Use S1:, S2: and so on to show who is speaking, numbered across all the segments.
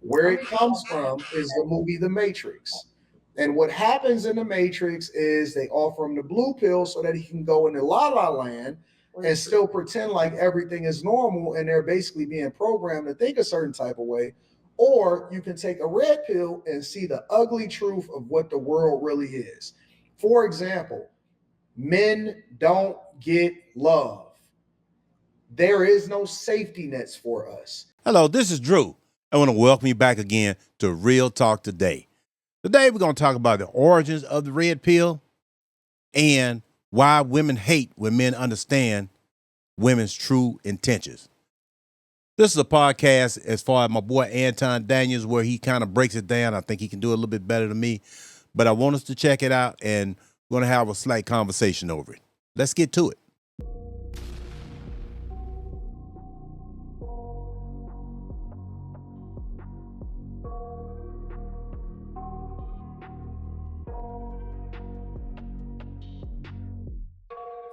S1: Where it comes from is the movie The Matrix. And what happens in The Matrix is they offer him the blue pill so that he can go into La La Land and still pretend like everything is normal and they're basically being programmed to think a certain type of way. Or you can take a red pill and see the ugly truth of what the world really is. For example, men don't get love. There is no safety nets for us.
S2: Hello, this is Drew. I want to welcome you back again to Real Talk Today. Today, we're going to talk about the origins of the red pill and why women hate when men understand women's true intentions. This is a podcast as far as my boy Anton Daniels, where he kind of breaks it down. I think he can do it a little bit better than me, but I want us to check it out, and we're going to have a slight conversation over it. Let's get to it.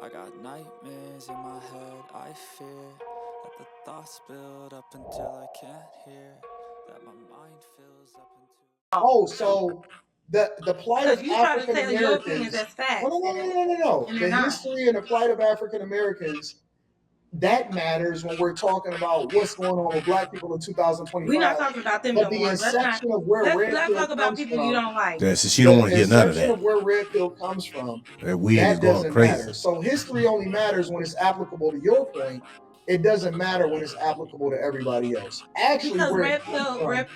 S3: I got nightmares in my head, I fear that the thoughts build up until I can't hear, that my mind fills up into...
S1: Oh, so the plight of
S4: You try to
S1: African
S4: tell your opinions
S1: Americans.
S4: as facts.
S1: No.
S4: and
S1: The
S4: they're not.
S1: history and the plight of African Americans, that matters when we're talking about what's going on with black people in 2025.
S4: We're not talking about them
S1: But
S4: no
S1: the
S4: more.
S1: inception of where red
S4: Let's
S1: pill
S4: talk about
S1: comes
S4: people
S1: from.
S4: you don't like.
S2: Yeah, since you don't want to hear none of
S1: inception
S2: that.
S1: of where red pill comes from,
S2: We
S1: that
S2: ain't going
S1: doesn't
S2: crazy.
S1: matter. So history only matters when it's applicable to your point. It doesn't matter when it's applicable to everybody else. Actually,
S4: Because
S1: where
S4: red
S1: it comes
S4: pill,
S1: from,
S4: red,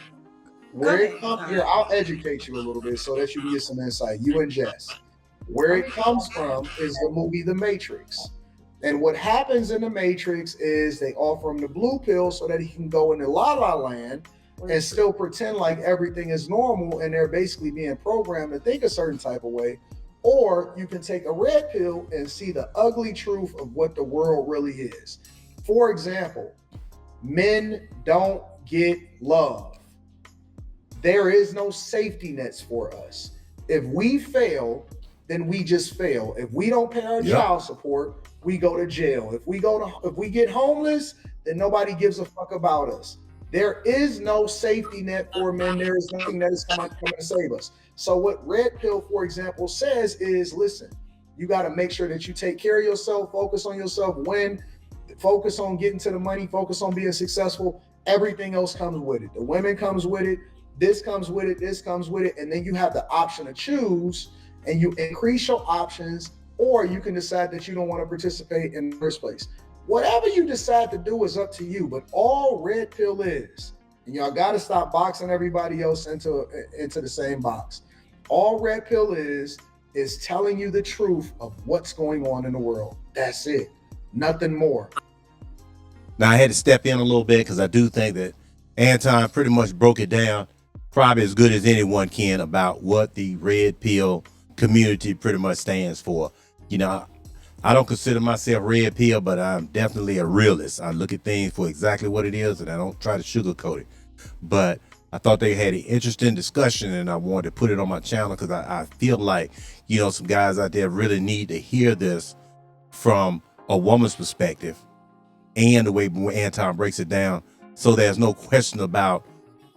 S1: where
S4: Go
S1: it
S4: ahead.
S1: comes here, I'll educate you a little bit so that you can get some insight. You and Jess. Where it comes from is the movie The Matrix. And what happens in The Matrix is they offer him the blue pill so that he can go into La La Land and still pretend like everything is normal and they're basically being programmed to think a certain type of way. Or you can take a red pill and see the ugly truth of what the world really is. For example, men don't get love. There is no safety nets for us. If we fail, then we just fail. If we don't pay our child support, we go to jail. If we get homeless, then nobody gives a fuck about us. There is no safety net for men. There is nothing that is coming to save us. So what red pill, for example, says is, listen, you got to make sure that you take care of yourself, focus on yourself, focus on getting to the money, focus on being successful. Everything else comes with it. The women comes with it. This comes with it. This comes with it. And then you have the option to choose, and you increase your options, or you can decide that you don't want to participate in the first place. Whatever you decide to do is up to you, but all red pill is, and y'all got to stop boxing everybody else into the same box. All red pill is telling you the truth of what's going on in the world. That's it. Nothing more.
S2: Now, I had to step in a little bit because I do think that Anton pretty much broke it down probably as good as anyone can about what the red pill community pretty much stands for. You know, I don't consider myself red pill, but I'm definitely a realist. I look at things for exactly what it is, and I don't try to sugarcoat it. But I thought they had an interesting discussion, and I wanted to put it on my channel because I feel like, you know, some guys out there really need to hear this from a woman's perspective and the way Anton breaks it down, so there's no question about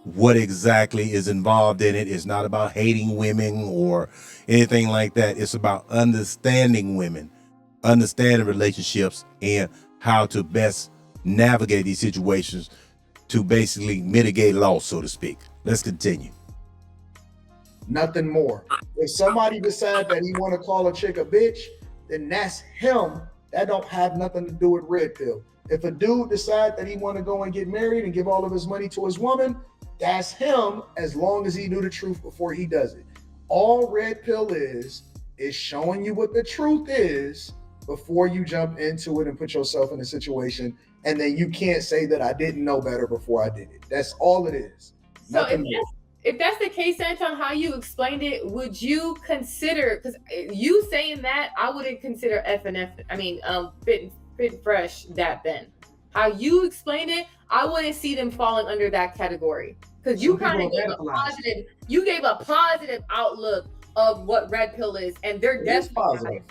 S2: what exactly is involved in it. It's not about hating women or anything like that. It's about understanding women, understanding relationships, and how to best navigate these situations to basically mitigate loss, so to speak. Let's continue.
S1: Nothing more. If somebody decides that he want to call a chick a bitch, then that's him. That don't have nothing to do with red pill. If a dude decide that he want to go and get married and give all of his money to his woman, that's him, as long as he knew the truth before he does it. All red pill is showing you what the truth is before you jump into it and put yourself in a situation, and then you can't say that I didn't know better before I did it. That's all it is.
S5: So if that's the case, Anton, how you explained it, would you consider, because you saying that, I wouldn't consider Fit Fresh that then. How you explained it, I wouldn't see them falling under that category. Because you kind of gave a positive outlook of what red pill is, and they're definitely
S1: positive.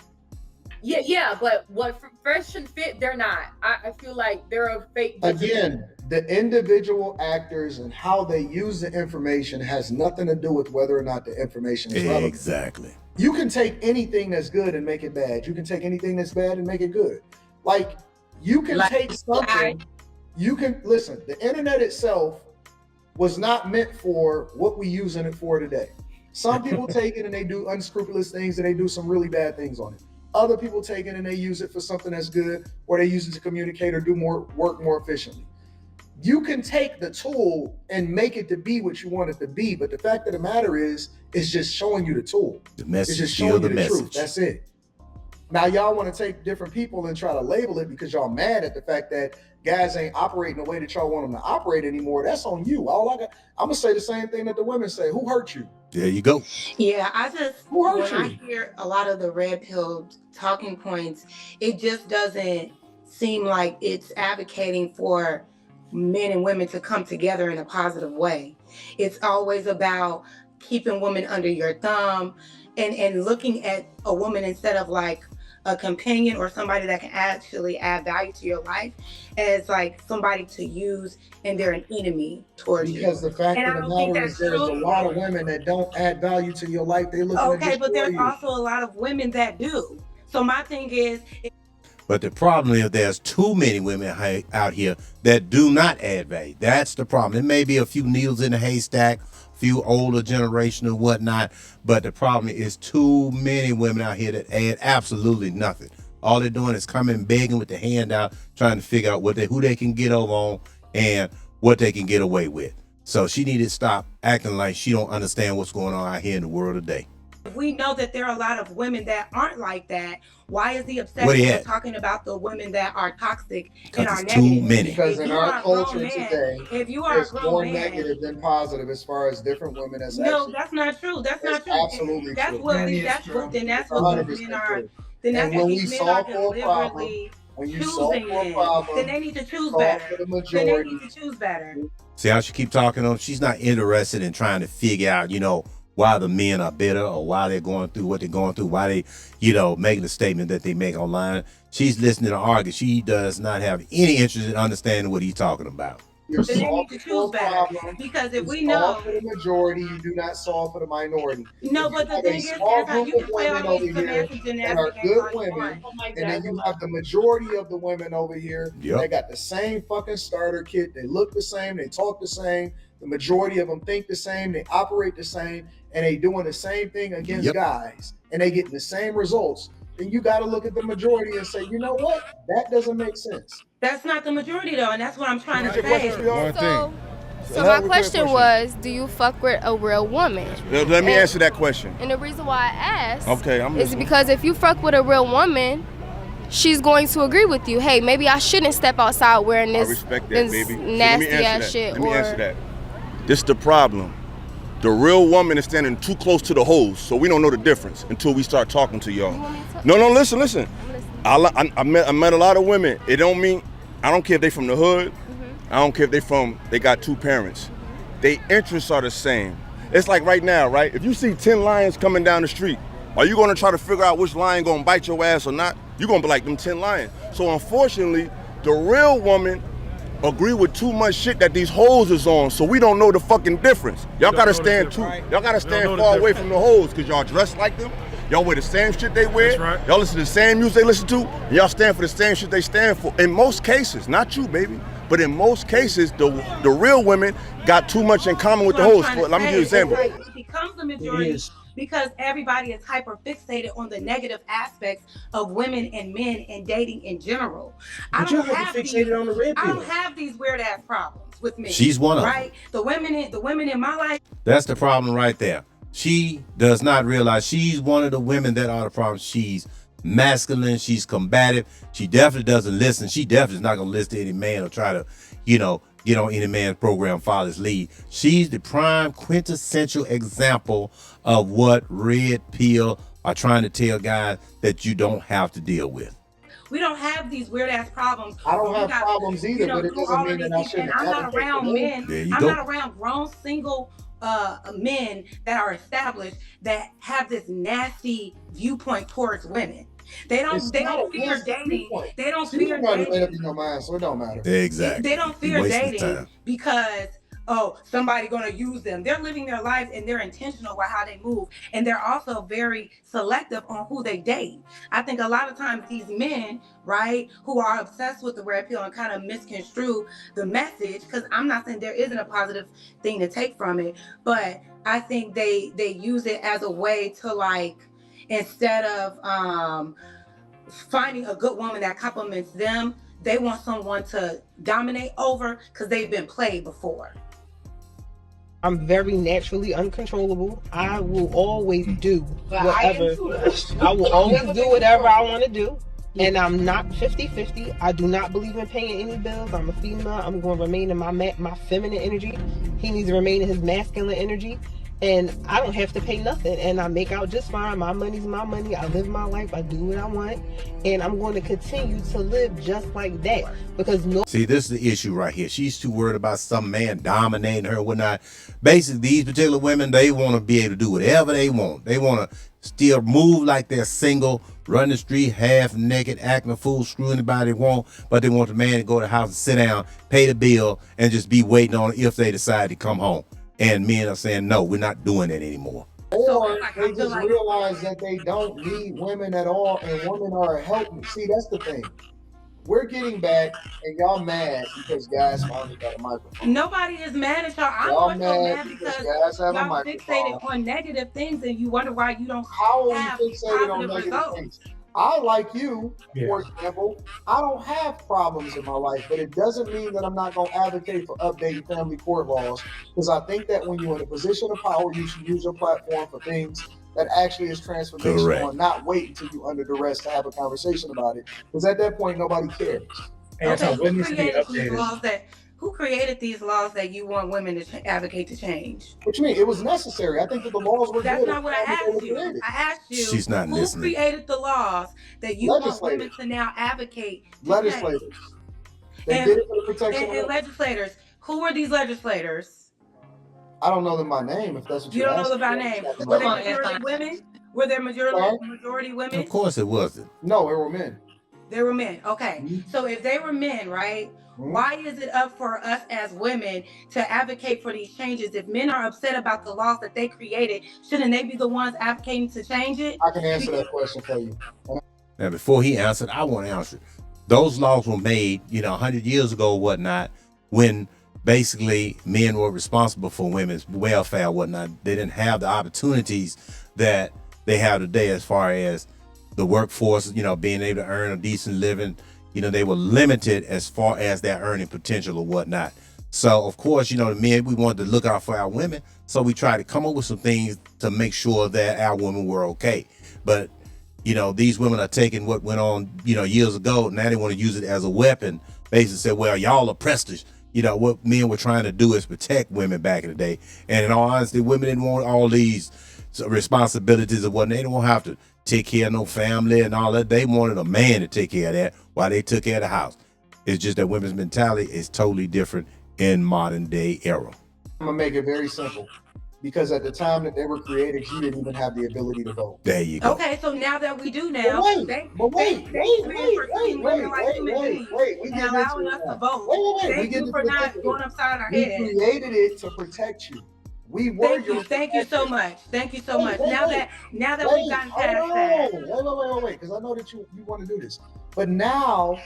S5: Yeah, but what fresh and fit, they're not. I feel like they're a fake.
S1: Again, the individual actors and how they use the information has nothing to do with whether or not the information is relevant.
S2: Exactly.
S1: You can take anything that's good and make it bad. You can take anything that's bad and make it good. Like, you can take something, you can listen, the internet itself was not meant for what we using it for today. Some people take it and they do unscrupulous things and they do some really bad things on it. Other people take it and they use it for something that's good, or they use it to communicate or do more work more efficiently. You can take the tool and make it to be what you want it to be, but the fact of the matter is, it's just showing you the tool.
S2: The message,
S1: It's just
S2: still
S1: showing
S2: the
S1: you the
S2: message.
S1: truth. That's it. Now y'all want to take different people and try to label it because y'all mad at the fact that guys ain't operating the way that y'all want them to operate anymore. That's on you. I'm gonna say the same thing that the women say. Who hurt you?
S2: There you go.
S4: Yeah, I just,
S1: Who hurt
S4: when I
S1: you?
S4: hear a lot of the red pill talking points, it just doesn't seem like it's advocating for men and women to come together in a positive way. It's always about keeping women under your thumb and looking at a woman instead of like a companion or somebody that can actually add value to your life as like somebody to use, and they're an enemy towards you.
S1: Because the fact
S4: And I
S1: of the
S4: don't think
S1: matter is,
S4: that's
S1: there's a
S4: true.
S1: lot of women that don't add value to your life. They looking
S4: Okay,
S1: to
S4: but
S1: destroy
S4: there's
S1: you.
S4: also a lot of women that do. So my thing is,
S2: But the problem is there's too many women out here that do not add value. That's the problem. There may be a few needles in the haystack, a few older generation and whatnot, but the problem is too many women out here that add absolutely nothing. All they're doing is coming begging with the hand out, trying to figure out who they can get over on and what they can get away with. So she needed to stop acting like she don't understand what's going on out here in the world today.
S4: we know that there are a lot of women that aren't like that. Why is the
S2: Where
S4: obsession
S2: they
S4: with
S2: at?
S4: talking about the women that are toxic
S2: 'Cause
S4: and are
S2: it's too
S4: negative?
S2: many.
S1: Because
S4: If
S1: in
S4: you
S1: our
S4: are a grown
S1: culture
S4: man,
S1: today,
S4: if you are a
S1: there's
S4: grown
S1: more
S4: man,
S1: negative than positive as far as different women. That's
S4: no,
S1: actually
S4: that's not true. That's
S1: that's
S4: not true.
S1: absolutely
S4: That's
S1: true.
S4: what
S6: That
S4: the,
S6: is
S4: that's
S6: true.
S4: what then that's
S1: It's
S4: what these
S1: 100%
S4: men are.
S1: true.
S4: Then that's
S1: And
S4: what
S1: when we
S4: these men are
S1: solve for a problem,
S4: deliberately
S1: when you solve
S4: choosing
S1: for a
S4: in. Then
S1: problem,
S4: they need to choose
S1: solve
S4: better.
S1: for the
S4: Then they
S1: majority.
S4: need to choose better.
S2: See how she keep talking on? She's not interested in trying to figure out, why the men are bitter or why they're going through what they're going through, why they, making the statement that they make online. She's listening to argue. She does not have any interest in understanding what he's talking about.
S1: You're
S4: Then they need
S1: solving
S4: to
S1: for a
S4: choose better.
S1: problem.
S4: Because if
S1: You
S4: we know,
S1: solve for the majority, you do not solve for the minority.
S4: no,
S1: If you
S4: but the
S1: have a
S4: thing is,
S1: small
S4: Anton,
S1: group
S4: you
S1: of
S4: can play all
S1: women over
S4: these
S1: here
S4: semantic
S1: that
S4: gymnastics
S1: are
S4: games
S1: good
S4: all you
S1: women,
S4: want.
S5: Oh my
S1: and then
S5: God.
S1: you have the majority of the women over here
S2: Yep.
S1: that got the same fucking starter kit. They look the same, they talk the same. The majority of them think the same, they operate the same, and they doing the same thing against
S2: Yep.
S1: guys, and they getting the same results. Then you got to look at the majority and say, you know what? That doesn't make sense.
S4: That's not the majority though, and that's what I'm trying to
S6: Your question,
S4: say.
S6: sweetheart?
S7: So my question was, do you fuck with a real woman?
S6: Let me answer that question.
S7: And the reason why I asked
S6: Okay, I'm
S7: is
S6: listening.
S7: because if you fuck with a real woman, she's going to agree with you. Hey, maybe I shouldn't step outside wearing
S6: I
S7: this,
S6: respect that,
S7: this
S6: baby. So
S7: nasty
S6: let me answer
S7: ass
S6: that.
S7: shit.
S6: Let me answer that. This is the problem. The real woman is standing too close to the hose, so we don't know the difference until we start talking to y'all. No, listen.
S7: I'm listening.
S6: I met a lot of women. It don't mean, I don't care if they from the hood. I don't care if they got two parents. They interests are the same. It's like right now, right? If you see 10 lions coming down the street, are you gonna try to figure out which lion gonna bite your ass or not? You're gonna be like them 10 lions. So unfortunately, the real woman agree with too much shit that these hoes is on, so we don't know the fucking difference. Y'all gotta stand far away from the hoes, cause y'all dress like them. Y'all wear the same shit they wear.
S8: That's right.
S6: Y'all listen to the same music they listen to. And y'all stand for the same shit they stand for. In most cases, not you, baby, but in most cases, the real women got too much in common with the hoes. Let me give you an example.
S4: It becomes the majority because everybody is hyper fixated on the negative aspects of women and men and dating in general. I don't have these weird ass problems with me.
S2: She's one of them.
S4: Right? The women in my life.
S2: That's the problem right there. She does not realize she's one of the women that are the problem. She's masculine. She's combative. She definitely doesn't listen. She definitely is not going to listen to any man or try to, get on any man's program, follow his lead. She's the prime quintessential example of what red pill are trying to tell guys that you don't have to deal with.
S4: We don't have these weird ass problems.
S1: I don't have problems either, but it doesn't mean that I shouldn't.
S4: And I'm not around men.
S2: There you
S4: I'm
S2: go.
S4: not around grown single men that are established that have this nasty viewpoint towards women. They
S1: It's
S4: don't
S1: not
S4: fear
S1: against the
S4: dating.
S1: viewpoint.
S4: They don't
S1: She
S4: fear
S1: already made
S4: dating.
S1: up in your mind, so it don't matter.
S2: Exactly.
S4: They don't
S2: You
S4: fear
S2: wasting
S4: dating
S2: time.
S4: because somebody gonna use them. They're living their life and they're intentional with how they move, and they're also very selective on who they date. I think a lot of times these men, right, who are obsessed with the red pill and kind of misconstrue the message, because I'm not saying there isn't a positive thing to take from it, but I think they use it as a way to, like, instead of finding a good woman that complements them, they want someone to dominate over because they've been played before.
S8: I'm very naturally uncontrollable. I will always do whatever. I will always do whatever I want to do. And I'm not 50-50. I do not believe in paying any bills. I'm a female. I'm going to remain in my feminine energy. He needs to remain in his masculine energy. And I don't have to pay nothing. And I make out just fine. My money's my money. I live my life. I do what I want. And I'm going to continue to live just like that. Because
S2: See, this is the issue right here. She's too worried about some man dominating her and whatnot. Basically, these particular women, they want to be able to do whatever they want. They want to still move like they're single, run the street half naked, acting a fool, screw anybody they want, but they want the man to go to the house and sit down, pay the bill, and just be waiting on it if they decide to come home. And men are saying, no, we're not doing it anymore.
S1: Or they just realize that they don't need women at all, and women are a help. See, that's the thing. We're getting back, and y'all mad because guys finally got a microphone.
S4: Nobody is mad at y'all. I'm
S1: Y'all
S4: also
S1: mad
S4: because
S1: guys have a
S4: y'all
S1: microphone.
S4: fixated on negative things, and you wonder why you don't
S1: How are
S4: have
S1: we fixated on
S4: positive
S1: negative
S4: results.
S1: things? I, like you, for example, I don't have problems in my life, but it doesn't mean that I'm not going to advocate for updating family court laws, because I think that when you're in a position of power, you should use your platform for things that actually is transformational.
S2: Correct.
S1: And not wait until you're under duress to have a conversation about it, because at that point, nobody cares.
S4: Okay, who created these laws that you want women to advocate to change?
S1: What you mean? It was necessary. I think that the laws were
S4: That's
S1: good.
S4: not what I asked you. I asked you,
S2: She's not
S4: who
S2: listening.
S4: created the laws that you want women to now advocate to
S1: Legislators.
S4: change?
S1: They did it for the protection
S4: and legislators. Who were these legislators?
S1: I don't know them by name, if that's what
S4: you
S1: you're
S4: don't know them by name. Were they majority women? Were there majority women?
S2: Of course it wasn't.
S1: No, there were men.
S4: There were men. Okay. So if they were men, right? Why is it up for us as women to advocate for these changes? If men are upset about the laws that they created, shouldn't they be the ones advocating to change it?
S1: I can answer that question for you.
S2: Now, before he answered, I want to answer. Those laws were made, 100 years ago or whatnot, when basically men were responsible for women's welfare or whatnot. They didn't have the opportunities that they have today as far as the workforce, being able to earn a decent living. They were limited as far as their earning potential or whatnot. So, of course, the men, we wanted to look out for our women. So we tried to come up with some things to make sure that our women were okay. But, these women are taking what went on, years ago. Now they want to use it as a weapon. Basically say, well, y'all oppressed us. What men were trying to do is protect women back in the day. And in all honesty, women didn't want all these responsibilities of what they don't have to take care of no family and all that. They wanted a man to take care of that while they took care of the house. It's just that women's mentality is totally different in modern day era.
S1: I'm gonna make it very simple, because at the time that they were created, you didn't even have the ability to vote.
S2: There you go.
S4: Okay, so now that we do now,
S1: wait, we
S4: for not going upside our head.
S1: We created it to protect you. We were
S4: Thank you so much. Thank you so much. Now that we've gotten past that.
S1: Wait, because I know that you want to do this. But now,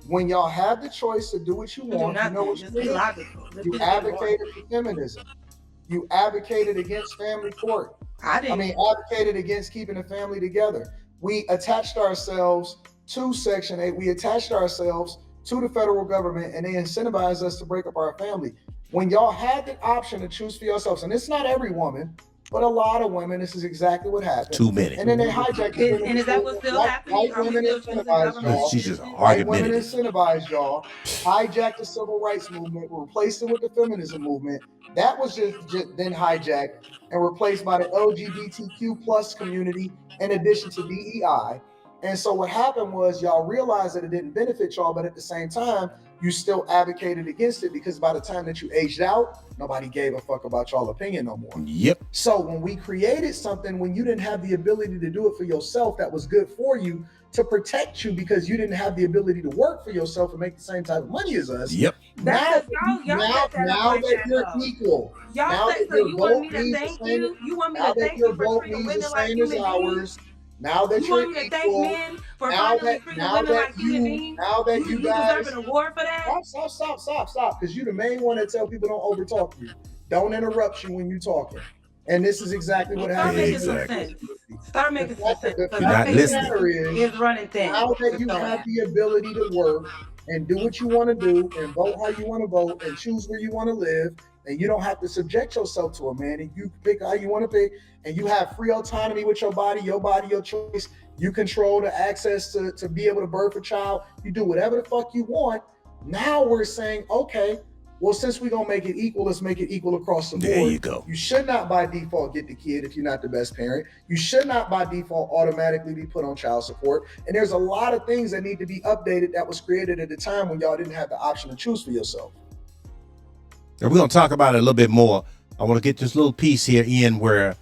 S1: when y'all have the choice to do what you want, you know what you do? You advocated for feminism. You advocated against family court. Advocated against keeping the family together. We attached ourselves to Section 8. We attached ourselves to the federal government, and they incentivized us to break up our family. When y'all had the option to choose for yourselves, and it's not every woman, but a lot of women, this is exactly what happened.
S2: Too many.
S1: And then they hijacked it.
S4: And is that what's still happening?
S1: White women incentivized y'all.
S2: She's just
S1: White women incentivized y'all, hijacked the civil rights movement, replaced it with the feminism movement. That was just then hijacked and replaced by the LGBTQ plus community in addition to DEI. And so what happened was y'all realized that it didn't benefit y'all, but at the same time, you still advocated against it because by the time that you aged out, nobody gave a fuck about y'all opinion no more.
S2: Yep.
S1: So when we created something, when you didn't have the ability to do it for yourself, that was good for you to protect you because you didn't have the ability to work for yourself and make the same type of money as us.
S2: Yep.
S1: Now,
S9: y'all
S1: now,
S9: set that up
S1: now
S9: like
S1: that
S9: that,
S1: you're
S9: though.
S1: equal,
S9: Y'all
S1: now
S9: say,
S1: that
S9: so
S1: your
S9: you want
S1: vote
S9: me to
S1: means the
S9: thank
S1: same,
S9: you? You want me
S1: now
S9: to
S1: that
S9: thank
S1: your
S9: you for
S1: vote
S9: treating
S1: means the
S9: women like
S1: same as
S9: human
S1: ours,
S9: beings?
S1: now that
S9: You
S1: you're
S9: want me to thank
S1: equal,
S9: men for
S1: now
S9: finally
S1: that
S9: treating
S1: now
S9: women
S1: that
S9: like human
S1: you
S9: beings?
S1: now that you
S9: You
S1: guys
S9: deserve an award for that?
S1: stop, because you the main one that tell people don't overtalk you. Don't interrupt you when you talking. And this is exactly what
S9: Start
S1: happens.
S9: making some
S2: Exactly.
S9: sense. Start making some sense.
S1: The
S9: Because
S2: You're
S9: our
S2: not
S9: patience
S2: listening.
S9: is running thin.
S1: Now that you have the ability to work and do what you want to do and vote how you want to vote and choose where you want to live, and you don't have to subject yourself to a man, and you pick how you want to pick, and you have free autonomy with your body, your choice. You control the access to be able to birth a child. You do whatever the fuck you want. Now we're saying, okay, well, since we're going to make it equal, let's make it equal across the board.
S2: There you go.
S1: You should not by default get the kid if you're not the best parent. You should not by default automatically be put on child support. And there's a lot of things that need to be updated that was created at the time when y'all didn't have the option to choose for yourself.
S2: And we're going to talk about it a little bit more. I want to get this little piece here in where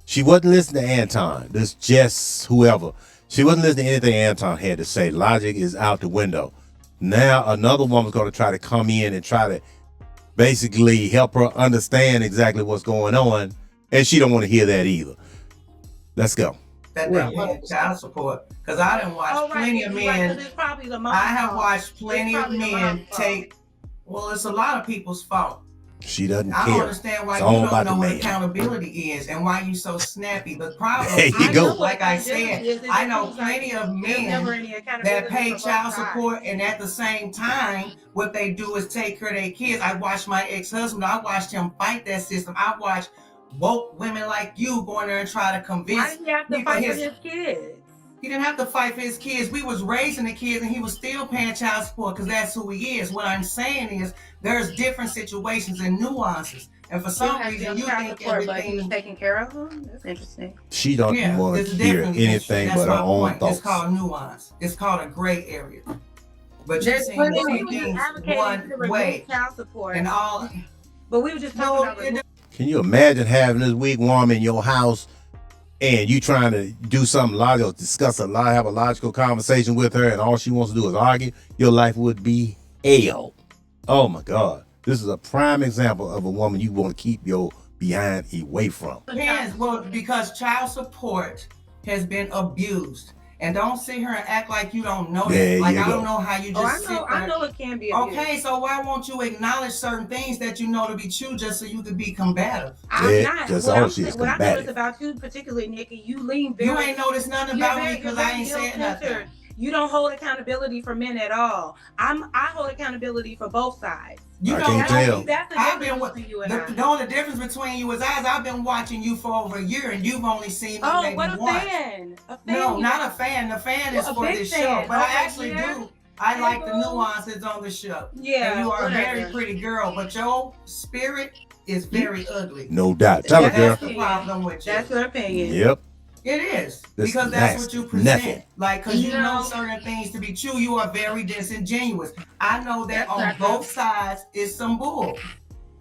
S2: she wasn't listening to Anton, this Jess, whoever. She wasn't listening to anything Anton had to say. Logic is out the window. Now another woman's going to try to come in and try to basically help her understand exactly what's going on, and she don't want to hear that either. Let's go.
S10: That they pay child support, because I done watched plenty of men. I have watched plenty of men take. Well, it's a lot of people's fault.
S2: She doesn't
S10: I
S2: care.
S10: don't understand why
S2: It's
S10: you
S2: all
S10: don't
S2: about
S10: know
S2: the
S10: what
S2: man.
S10: accountability is and why you so snappy. The problem
S2: There you
S10: is,
S2: go.
S10: like I said, I know plenty of men that pay child support, and at the same time, what they do is take care of their kids. I watched my ex-husband. I watched him fight that system. I watched woke women like you going there and try to convince.
S9: Why did he have to fight for his kids?
S10: He didn't have to fight for his kids. We was raising the kids, and he was still paying child support because that's who he is. What I'm saying is there's different situations and nuances. And for some reason, you think everything
S4: he was taking care of them. That's interesting.
S2: She don't want to hear anything but her own thoughts.
S10: It's called nuance. It's called a gray area. But you're saying
S9: we were just
S10: things
S9: advocating
S10: one
S9: to remove
S10: way
S9: child support.
S10: and all.
S9: But we were just talking about
S2: Can you imagine having this weak woman in your house and you trying to do something logical, have a logical conversation with her, and all she wants to do is argue? Your life would be hell. Oh my God. This is a prime example of a woman you want to keep your behind away from.
S10: Depends. Well, because child support has been abused. And don't sit here and act like you don't know that. Like, I don't know how you just sit there.
S9: I know it can be abused.
S10: Okay, so why won't you acknowledge certain things that you know to be true just so you could be combative?
S9: I'm not.
S2: Just
S9: what
S2: all
S9: I'm
S2: she's
S9: saying, what I
S2: combative.
S9: noticed about you particularly, Nikki, you lean very...
S10: You ain't noticed nothing about me because I ain't said nothing.
S9: You don't hold accountability for men at all. I hold accountability for both sides.
S10: You
S2: I
S10: don't
S2: can't tell.
S9: That's the difference between you and I.
S10: The only difference between you is I've been watching you for over a year and you've only seen me maybe
S9: what a
S10: once.
S9: fan.
S10: No, not a fan. The fan is for this show. But I actually do. I like the nuances on the show.
S9: Yeah.
S10: And you are a very pretty girl, but your spirit is very ugly.
S2: No doubt. Tell her, girl.
S10: That's the problem with you.
S9: That's your opinion.
S2: Yep.
S10: It is.
S2: This
S10: because
S2: is
S10: that's
S2: nasty.
S10: what you present.
S2: Nothing.
S10: Like, because you know certain things to be true, you are very disingenuous. I know that on both sides is some bull.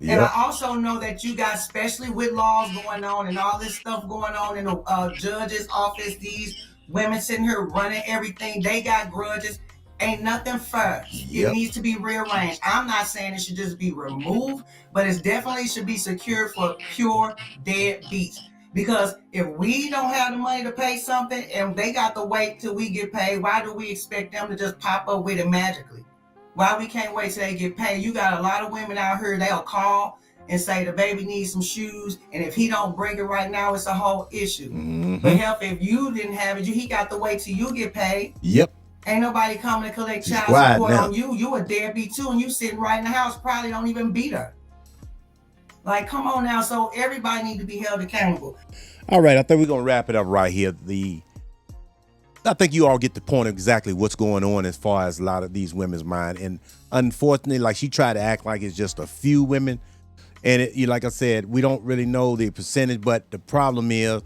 S10: Yep. And I also know that you got, especially with laws going on and all this stuff going on in the judge's office, these women sitting here running everything, they got grudges. Ain't nothing fair.
S2: Yep.
S10: It needs to be rearranged. I'm not saying it should just be removed, but it definitely should be secured for pure dead beats. Because if we don't have the money to pay something and they got to wait till we get paid, why do we expect them to just pop up with it magically? Why we can't wait till they get paid? You got a lot of women out here, they'll call and say the baby needs some shoes, and if he don't bring it right now, it's a whole issue.
S2: Mm-hmm.
S10: But help, if you didn't have it, he got to wait till you get paid.
S2: Yep.
S10: Ain't nobody coming to collect child support on you. You a deadbeat too, and you sitting right in the house, probably don't even beat her. Like, come on now. So everybody need to be held accountable.
S2: All right, I think we're gonna wrap it up right here. I think you all get the point of exactly what's going on as far as a lot of these women's mind. And unfortunately, like, she tried to act like it's just a few women. And like I said, we don't really know the percentage, but the problem is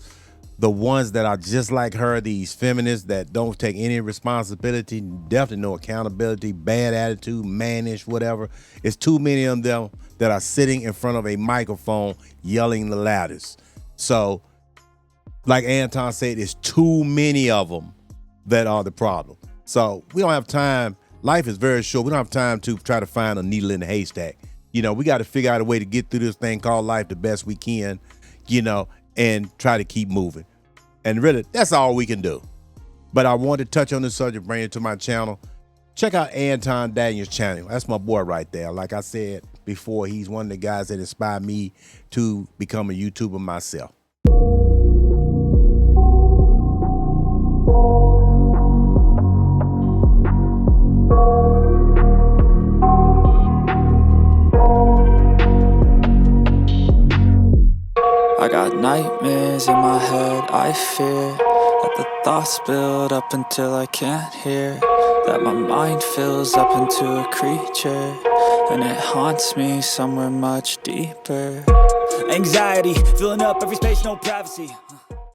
S2: the ones that are just like her, these feminists that don't take any responsibility, definitely no accountability, bad attitude, mannish, whatever. It's too many of them that are sitting in front of a microphone yelling the loudest. So, like Anton said, it's too many of them that are the problem. So we don't have time. Life is very short. We don't have time to try to find a needle in the haystack. You know, we got to figure out a way to get through this thing called life the best we can, you know, and try to keep moving. And really, that's all we can do. But I want to touch on this subject, bring it to my channel. Check out Anton Daniels' channel. That's my boy right there. Like I said before, he's one of the guys that inspired me to become a YouTuber myself.
S3: I got nightmares in my head, I fear that the thoughts build up until I can't hear, that my mind fills up into a creature, and it haunts me somewhere much deeper.
S11: Anxiety, filling up every space, no privacy.